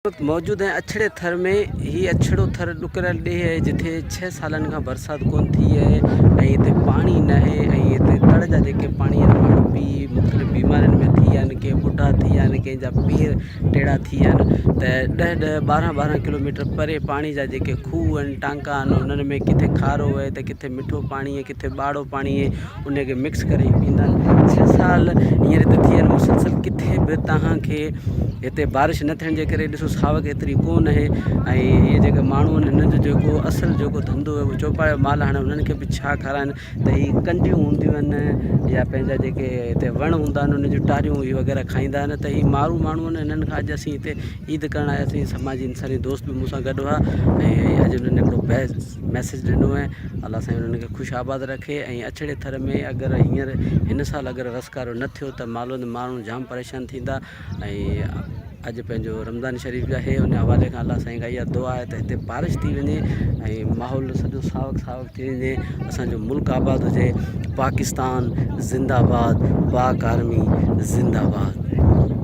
वक्त मौजूद हैं अछड़े थर में। ही अछड़ो थर ॾुकरल ॾींहुं है जिथे 6 सालनि खां बरसात कोन थी है ऐं हिते पाणी न आहे ऐं हिते तड़ जा जेके पाणी आहिनि माण्हू पी मुख़्तलिफ़ बीमारियुनि में थी विया आहिनि, के ॿुढा थी विया आहिनि, कंहिंजा पेर टेड़ा थी विया आहिनि। त 10-10 12-12 किलोमीटर परे पाणी जा जेके खूह आहिनि, टांका आहिनि, उन्हनि में किथे खारो आहे त किथे मिठो पाणी आहे, किथे ॿाड़ो पाणी आहे, उनखे मिक्स करे पीअंदा आहिनि। 6 साल हींअर हिते थी विया आहिनि मुसलसल। किथे बि तव्हांखे हिते बारिश न थियण जे करे ॾिसो सावक एतिरी कोन आहे ऐं इहे जेके माण्हू आहिनि हिननि जो जेको असुलु जेको धंधो आहे उहो चौपायो माल हाणे उन्हनि खे बि छा खाराइनि त ही कंडियूं हूंदियूं आहिनि या पंहिंजा जेके हिते वण हूंदा आहिनि उन जूं टारियूं ही वग़ैरह खाईंदा आहिनि। त ही मारू माण्हू आहिनि, हिननि खां अॼु असीं हिते ईद करणु आयासीं। समाजी इंसानी दोस्त बि मूंसां गॾु हुआ ऐं अॼु उन्हनि हिकिड़ो मैसेज ॾिनो आहे। अलाह साईं उन्हनि खे ख़ुशि आबाद रखे। ऐं अछड़े थर में अगरि हींअर हिन साल अगरि रसकारो न थियो त माण्हू जाम परेशान थींदा। ऐं अॼु पंहिंजो रमज़ान शरीफ़ आहे, उन हवाले खां अलाह साईं खां इहा दुआ आहे त हिते बारिश थी वञे ऐं माहौल सॼो सावक थी वञे, असांजो मुल्क आबाद हुजे। पाकिस्तान ज़िंदाबाद, पाक आर्मी ज़िंदाबाद।